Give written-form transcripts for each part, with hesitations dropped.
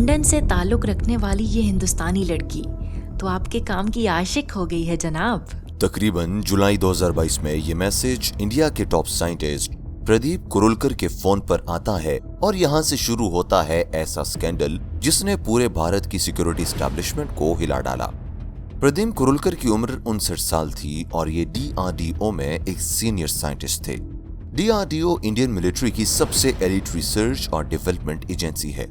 London से ताल्लुक रखने वाली ये हिंदुस्तानी लड़की तो आपके काम की आशिक हो गई है जनाब। तकरीबन जुलाई 2022 में ये मैसेज इंडिया के टॉप साइंटिस्ट प्रदीप कुरुलकर के फोन पर आता है और यहाँ से शुरू होता है ऐसा स्कैंडल जिसने पूरे भारत की सिक्योरिटी एस्टैब्लिशमेंट को हिला डाला। प्रदीप कुरुलकर की उम्र 59 साल थी और ये DRDO में एक सीनियर साइंटिस्ट थे। DRDO इंडियन मिलिट्री की सबसे एलिट रिसर्च और डेवलपमेंट एजेंसी है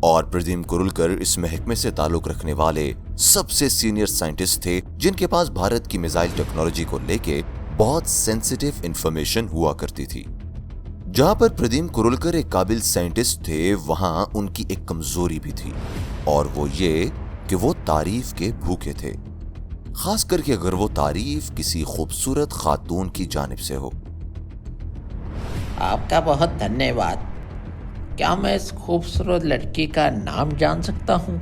और प्रदीप कुरुलकर इस महकमे से ताल्लुक रखने वाले सबसे सीनियर साइंटिस्ट थे जिनके पास भारत की मिसाइल टेक्नोलॉजी को लेके बहुत सेंसिटिव इंफॉर्मेशन हुआ करती थी। जहां पर प्रदीप कुरुलकर एक काबिल साइंटिस्ट थे, वहां उनकी एक कमजोरी भी थी और वो ये कि वो तारीफ के भूखे थे, खास करके अगर वो तारीफ किसी खूबसूरत खातून की जानिब से हो। आपका बहुत धन्यवाद। क्या मैं इस खूबसूरत लड़की का नाम जान सकता हूँ?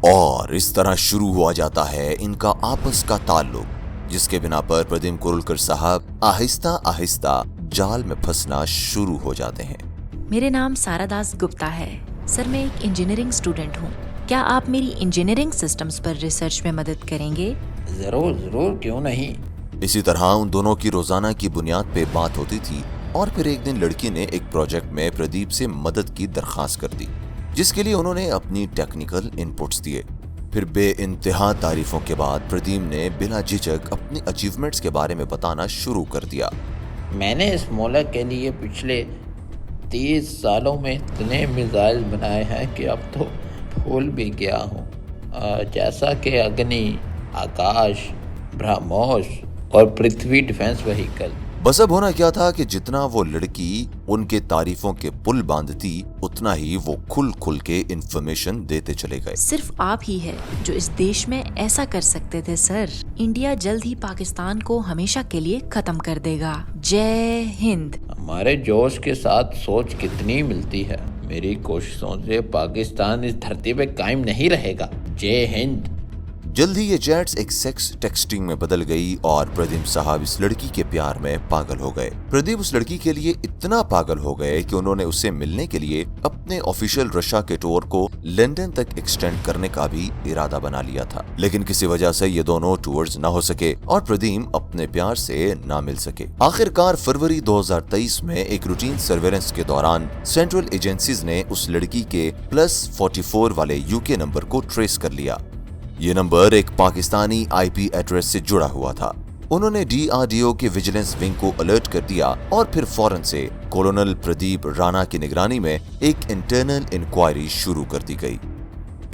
और इस तरह शुरू हुआ जाता है इनका आपस का ताल्लुक, जिसके बिना पर प्रदीप कुरुलकर साहब आहिस्ता आहिस्ता जाल में फंसना शुरू हो जाते हैं। मेरे नाम सारा दास गुप्ता है सर, मैं एक इंजीनियरिंग स्टूडेंट हूँ। क्या आप मेरी इंजीनियरिंग सिस्टम्स पर रिसर्च में मदद करेंगे? जरूर जरूर, क्यों नहीं। इसी तरह उन दोनों की रोजाना की बुनियाद पे बात होती थी और फिर एक दिन लड़की ने एक प्रोजेक्ट में प्रदीप से मदद की दरखास्त कर दी, जिसके लिए उन्होंने अपनी टेक्निकल इनपुट्स दिए। फिर बेइंतहा तारीफों के बाद प्रदीप ने बिना झिझक अपनी अचीवमेंट्स के बारे में बताना शुरू कर दिया। मैंने इस मुल्क के लिए पिछले 30 सालों में इतने मिसाइल बनाए हैं कि अब तो भूल भी गया हूँ, जैसा कि अग्नि, आकाश, ब्रह्मोस और पृथ्वी डिफेंस व्हीकल। बस अब होना क्या था कि जितना वो लड़की उनके तारीफों के पुल बांधती, उतना ही वो खुल खुल के इंफॉर्मेशन देते चले गए। सिर्फ आप ही है जो इस देश में ऐसा कर सकते थे सर। इंडिया जल्द ही पाकिस्तान को हमेशा के लिए खत्म कर देगा। जय हिंद। हमारे जोश के साथ सोच कितनी मिलती है। मेरी कोशिशों से पाकिस्तान इस धरती पे कायम नहीं रहेगा। जय हिंद। जल्द ही ये चैट्स एक सेक्स टेक्सटिंग में बदल गई और प्रदीप साहब इस लड़की के प्यार में पागल हो गए। प्रदीप उस लड़की के लिए इतना पागल हो गए कि उन्होंने उससे मिलने के लिए अपने ऑफिशियल रशिया के टूर को लंदन तक एक्सटेंड करने का भी इरादा बना लिया था, लेकिन किसी वजह से ये दोनों टूर्स न हो सके और प्रदीप अपने प्यार से ना मिल सके। आखिरकार फरवरी 2023 में एक रूटीन सर्वेलेंस के दौरान सेंट्रल एजेंसीज ने उस लड़की के +44 वाले UK नंबर को ट्रेस कर लिया। ये नंबर एक पाकिस्तानी IP एड्रेस से जुड़ा हुआ था। उन्होंने DRDO के विजिलेंस विंग को अलर्ट कर दिया और फिर फौरन से कॉलोनल प्रदीप राणा की निगरानी में एक इंटरनल इंक्वायरी शुरू कर दी गई।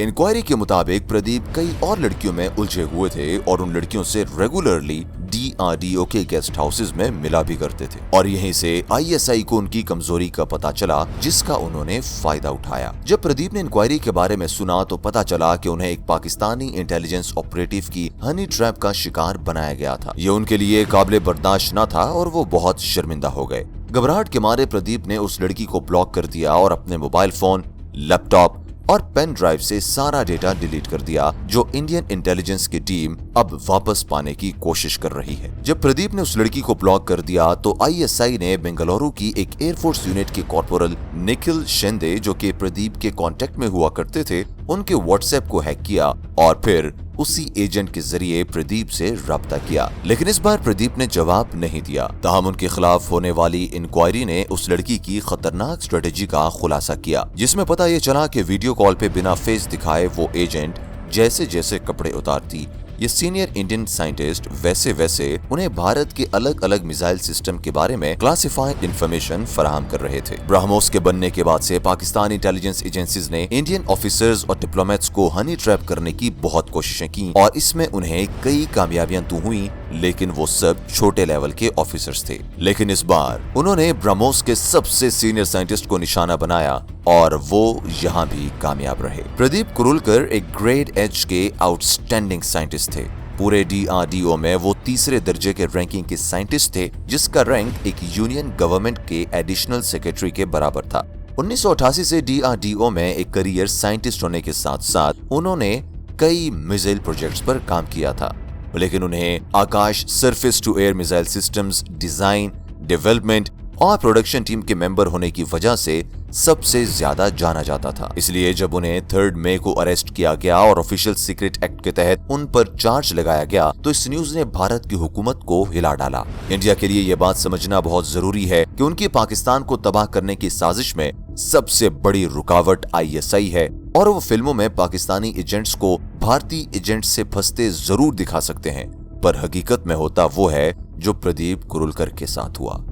इंक्वायरी के मुताबिक प्रदीप कई और लड़कियों में उलझे हुए थे और उन लड़कियों से रेगुलरली DRDO के गेस्ट हाउसेज में मिला भी करते थे और यहीं से ISI को उनकी कमजोरी का पता चला, जिसका उन्होंने फायदा उठाया। जब प्रदीप ने इंक्वायरी के बारे में सुना तो पता चला कि उन्हें एक पाकिस्तानी इंटेलिजेंस ऑपरेटिव की हनी ट्रैप का शिकार बनाया गया था। ये उनके लिए काबिल बर्दाश्त न था और वो बहुत शर्मिंदा हो गए। घबराहट के मारे प्रदीप ने उस लड़की को ब्लॉक कर दिया और अपने मोबाइल फोन, लैपटॉप और पेन ड्राइव से सारा डेटा डिलीट कर दिया, जो इंडियन इंटेलिजेंस की टीम अब वापस पाने की कोशिश कर रही है। जब प्रदीप ने उस लड़की को ब्लॉक कर दिया तो ISI ने बेंगलुरु की एक एयरफोर्स यूनिट के कॉर्पोरल निखिल शिंदे, जो कि प्रदीप के कांटेक्ट में हुआ करते थे, उनके व्हाट्सएप को हैक किया और फिर उसी एजेंट के जरिए प्रदीप से राब्ता किया। लेकिन इस बार प्रदीप ने जवाब नहीं दिया। ताहम उनके खिलाफ होने वाली इंक्वायरी ने उस लड़की की खतरनाक स्ट्रेटेजी का खुलासा किया, जिसमें पता ये चला कि वीडियो कॉल पे बिना फेस दिखाए वो एजेंट जैसे जैसे कपड़े उतारती, ये सीनियर इंडियन साइंटिस्ट वैसे वैसे उन्हें भारत के अलग अलग मिसाइल सिस्टम के बारे में क्लासिफाइड इंफॉर्मेशन फराहम कर रहे थे। ब्रह्मोस के बनने के बाद से पाकिस्तानी इंटेलिजेंस एजेंसीज ने इंडियन ऑफिसर्स और डिप्लोमेट्स को हनी ट्रैप करने की बहुत कोशिशें की और इसमें उन्हें कई कामयाबियां तो हुई, लेकिन वो सब छोटे लेवल के ऑफिसर्स थे। लेकिन इस बार उन्होंने ब्रह्मोस के सबसे सीनियर साइंटिस्ट को निशाना बनाया और वो यहाँ भी कामयाब रहे। प्रदीप कुरुलकर एक ग्रेड एच के आउटस्टैंडिंग साइंटिस्ट थे। पूरे DRDO में वो तीसरे दर्जे के रैंकिंग के साइंटिस्ट थे, जिसका रैंक एक यूनियन गवर्नमेंट के एडिशनल सेक्रेटरी के बराबर था। 1988 से DRDO में एक करियर साइंटिस्ट होने के साथ साथ उन्होंने कई मिसाइल प्रोजेक्ट्स पर काम किया था, लेकिन उन्हें Akash surface to air missile systems design, development और प्रोडक्शन टीम के मेंबर होने की वजह से सबसे ज्यादा जाना जाता था। इसलिए जब उन्हें 3 मई को अरेस्ट किया गया और ऑफिशियल सीक्रेट एक्ट के तहत उन पर चार्ज लगाया गया तो इस न्यूज ने भारत की हुकूमत को हिला डाला। इंडिया के लिए यह बात समझना बहुत जरूरी है कि उनकी पाकिस्तान को तबाह करने की साजिश में सबसे बड़ी रुकावट ISI है और वो फिल्मों में पाकिस्तानी एजेंट्स को भारतीय एजेंट से फंसते जरूर दिखा सकते हैं, पर हकीकत में होता वो है जो प्रदीप कुरुलकर के साथ हुआ।